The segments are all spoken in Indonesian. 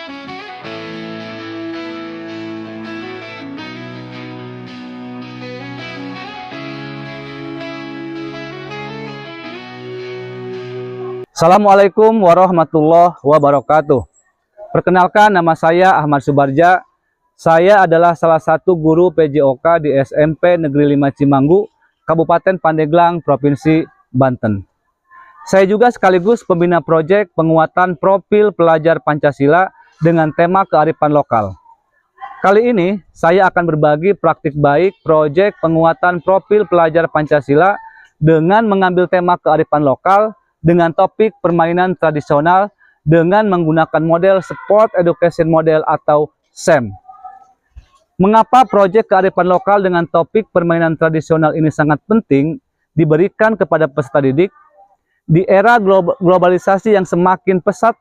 Assalamualaikum warahmatullahi wabarakatuh. Perkenalkan, nama saya Ahmad Subarja. Saya adalah salah satu guru PJOK di SMP Negeri 5 Cimanggu, Kabupaten Pandeglang, Provinsi Banten. Saya juga sekaligus pembina proyek penguatan profil pelajar Pancasila dengan tema kearifan lokal. Kali ini saya akan berbagi praktik baik proyek penguatan profil pelajar Pancasila dengan mengambil tema kearifan lokal dengan topik permainan tradisional dengan menggunakan model Sport Education Model atau SEM. Mengapa proyek kearifan lokal dengan topik permainan tradisional ini sangat penting diberikan kepada peserta didik? Di era globalisasi yang semakin pesat,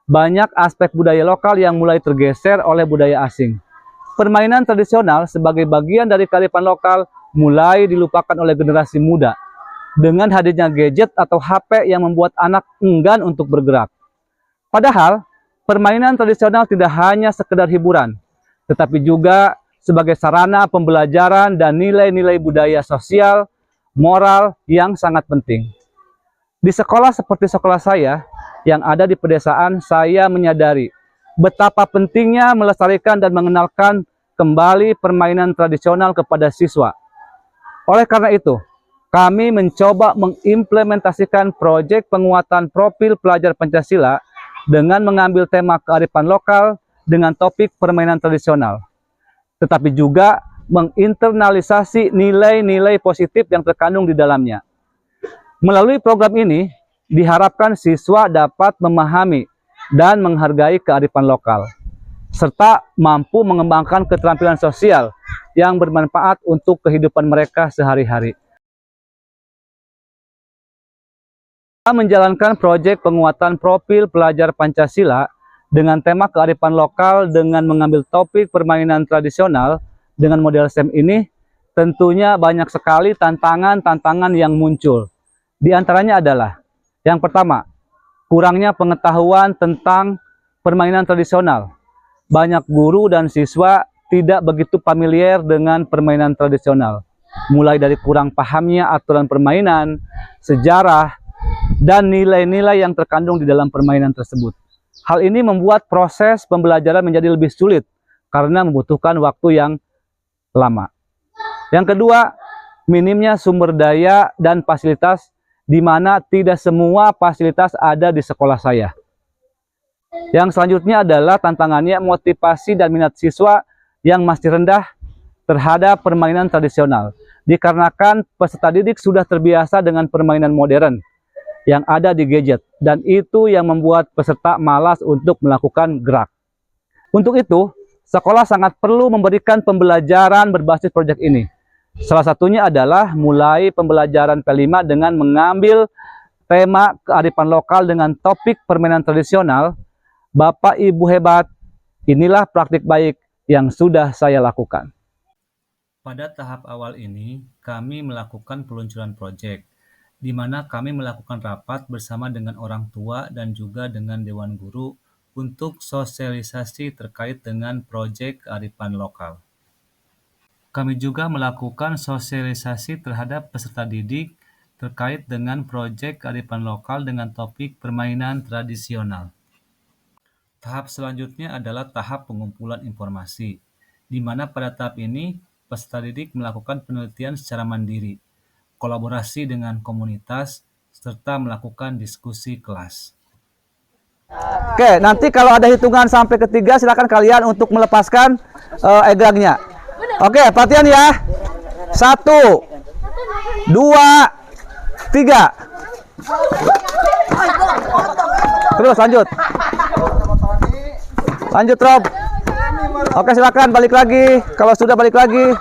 banyak aspek budaya lokal yang mulai tergeser oleh budaya asing. Permainan tradisional sebagai bagian dari kearifan lokal mulai dilupakan oleh generasi muda dengan hadirnya gadget atau HP yang membuat anak enggan untuk bergerak. Padahal, permainan tradisional tidak hanya sekedar hiburan, tetapi juga sebagai sarana pembelajaran dan nilai-nilai budaya sosial, moral yang sangat penting. Di sekolah seperti sekolah saya yang ada di pedesaan, saya menyadari betapa pentingnya melestarikan dan mengenalkan kembali permainan tradisional kepada siswa. Oleh karena itu, kami mencoba mengimplementasikan proyek penguatan profil pelajar Pancasila dengan mengambil tema kearifan lokal dengan topik permainan tradisional, tetapi juga menginternalisasi nilai-nilai positif yang terkandung di dalamnya. Melalui program ini, diharapkan siswa dapat memahami dan menghargai kearifan lokal, serta mampu mengembangkan keterampilan sosial yang bermanfaat untuk kehidupan mereka sehari-hari. Menjalankan proyek penguatan profil pelajar Pancasila dengan tema kearifan lokal dengan mengambil topik permainan tradisional dengan model SEM ini, tentunya banyak sekali tantangan-tantangan yang muncul. Di antaranya adalah, yang pertama, kurangnya pengetahuan tentang permainan tradisional. Banyak guru dan siswa tidak begitu familiar dengan permainan tradisional, mulai dari kurang pahamnya aturan permainan, sejarah, dan nilai-nilai yang terkandung di dalam permainan tersebut. Hal ini membuat proses pembelajaran menjadi lebih sulit karena membutuhkan waktu yang lama. Yang kedua, minimnya sumber daya dan fasilitas di mana tidak semua fasilitas ada di sekolah saya. Yang selanjutnya adalah tantangannya motivasi dan minat siswa yang masih rendah terhadap permainan tradisional, dikarenakan peserta didik sudah terbiasa dengan permainan modern yang ada di gadget, dan itu yang membuat peserta malas untuk melakukan gerak. Untuk itu, sekolah sangat perlu memberikan pembelajaran berbasis proyek ini. Salah satunya adalah mulai pembelajaran P5 dengan mengambil tema kearifan lokal dengan topik permainan tradisional. Bapak Ibu hebat, inilah praktik baik yang sudah saya lakukan. Pada tahap awal ini, kami melakukan peluncuran proyek, di mana kami melakukan rapat bersama dengan orang tua dan juga dengan Dewan Guru untuk sosialisasi terkait dengan proyek kearifan lokal. Kami juga melakukan sosialisasi terhadap peserta didik terkait dengan proyek kearifan lokal dengan topik permainan tradisional. Tahap selanjutnya adalah tahap pengumpulan informasi, di mana pada tahap ini peserta didik melakukan penelitian secara mandiri, kolaborasi dengan komunitas, serta melakukan diskusi kelas. Oke, nanti kalau ada hitungan sampai ketiga, silakan kalian untuk melepaskan egrangnya. Oke, perhatian ya. 1, 2, 3. Terus lanjut. Lanjut, Rob. Oke, silakan balik lagi. Kalau sudah balik lagi.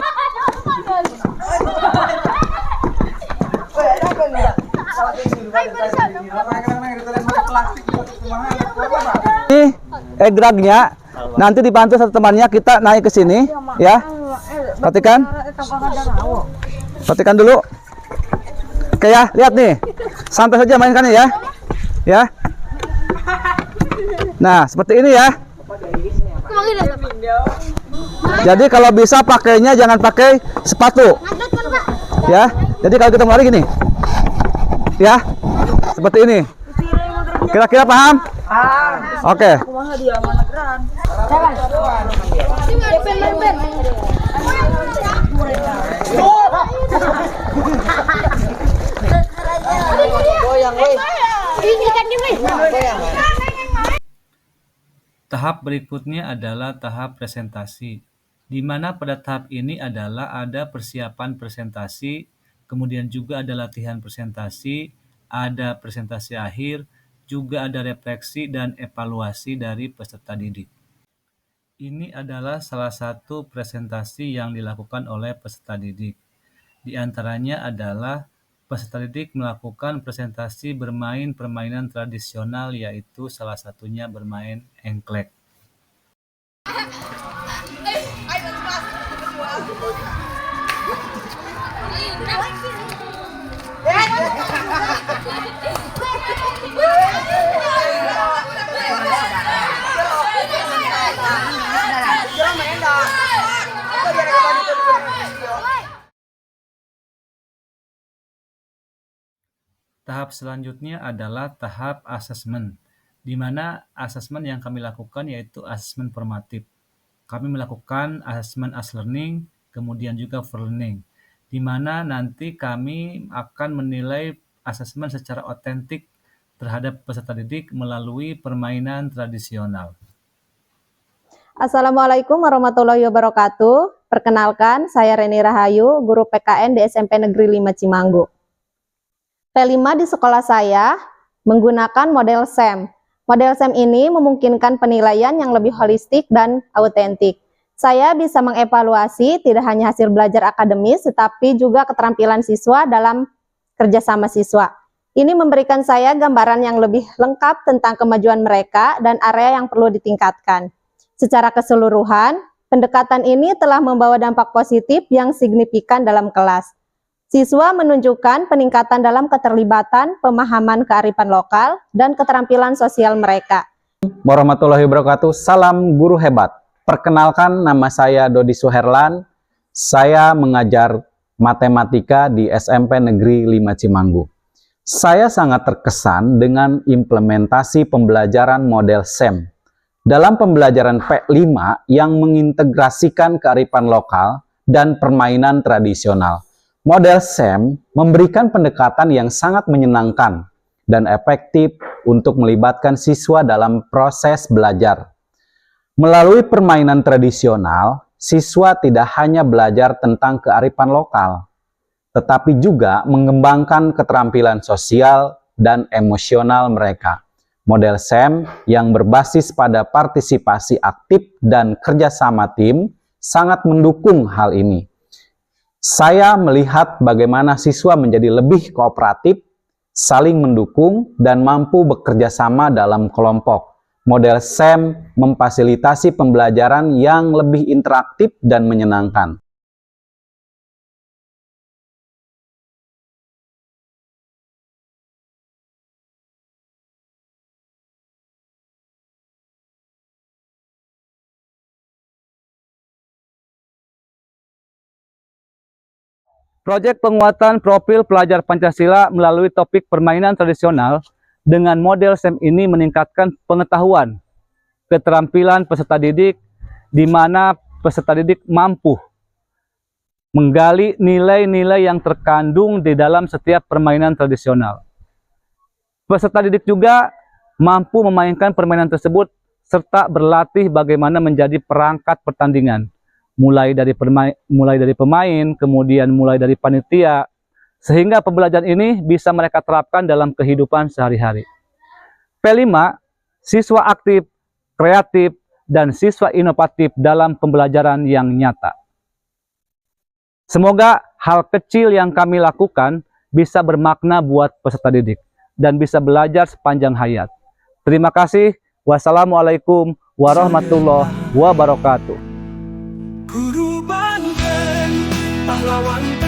Ini egragnya nanti dibantu satu temannya, kita naik ke sini ya. Perhatikan. Perhatikan dulu. Oke ya, lihat nih. Santai saja mainkannya ya. Ya. Nah, seperti ini ya. Jadi kalau bisa pakainya jangan pakai sepatu. Ya. Jadi kalau kita lari gini. Ya. Seperti ini. Kira-kira paham? Oke. Tahap berikutnya adalah tahap presentasi, di mana pada tahap ini adalah ada persiapan presentasi, kemudian juga ada latihan presentasi, ada presentasi akhir, juga ada refleksi dan evaluasi dari peserta didik. Ini adalah salah satu presentasi yang dilakukan oleh peserta didik. Di antaranya adalah peserta didik melakukan presentasi bermain permainan tradisional, yaitu salah satunya bermain engklek. Tahap selanjutnya adalah tahap asesmen, di mana asesmen yang kami lakukan yaitu asesmen formatif. Kami melakukan asesmen as learning, kemudian juga for learning, di mana nanti kami akan menilai asesmen secara otentik terhadap peserta didik melalui permainan tradisional. Assalamualaikum warahmatullahi wabarakatuh. Perkenalkan, saya Reni Rahayu, guru PKN di SMP Negeri 5 Cimanggu. P5 di sekolah saya menggunakan model SEM. Model SEM ini memungkinkan penilaian yang lebih holistik dan autentik. Saya bisa mengevaluasi tidak hanya hasil belajar akademis, tetapi juga keterampilan siswa dalam kerjasama siswa. Ini memberikan saya gambaran yang lebih lengkap tentang kemajuan mereka dan area yang perlu ditingkatkan. Secara keseluruhan, pendekatan ini telah membawa dampak positif yang signifikan dalam kelas. Siswa menunjukkan peningkatan dalam keterlibatan, pemahaman kearifan lokal, dan keterampilan sosial mereka. Warahmatullahi wabarakatuh. Salam guru hebat. Perkenalkan, nama saya Dodi Suherlan. Saya mengajar matematika di SMP Negeri 5 Cimanggu. Saya sangat terkesan dengan implementasi pembelajaran model SEM dalam pembelajaran P5 yang mengintegrasikan kearifan lokal dan permainan tradisional. Model SEM memberikan pendekatan yang sangat menyenangkan dan efektif untuk melibatkan siswa dalam proses belajar. Melalui permainan tradisional, siswa tidak hanya belajar tentang kearifan lokal, tetapi juga mengembangkan keterampilan sosial dan emosional mereka. Model SEM yang berbasis pada partisipasi aktif dan kerjasama tim sangat mendukung hal ini. Saya melihat bagaimana siswa menjadi lebih kooperatif, saling mendukung, dan mampu bekerja sama dalam kelompok. Model SEM memfasilitasi pembelajaran yang lebih interaktif dan menyenangkan. Proyek penguatan profil pelajar Pancasila melalui topik permainan tradisional dengan model SEM ini meningkatkan pengetahuan, keterampilan peserta didik, di mana peserta didik mampu menggali nilai-nilai yang terkandung di dalam setiap permainan tradisional. Peserta didik juga mampu memainkan permainan tersebut serta berlatih bagaimana menjadi perangkat pertandingan. Mulai dari pemain, kemudian mulai dari panitia, sehingga pembelajaran ini bisa mereka terapkan dalam kehidupan sehari-hari. P5, siswa aktif, kreatif, dan siswa inovatif dalam pembelajaran yang nyata. Semoga hal kecil yang kami lakukan bisa bermakna buat peserta didik dan bisa belajar sepanjang hayat. Terima kasih. Wassalamualaikum warahmatullahi wabarakatuh. Guru Banten, pahlawan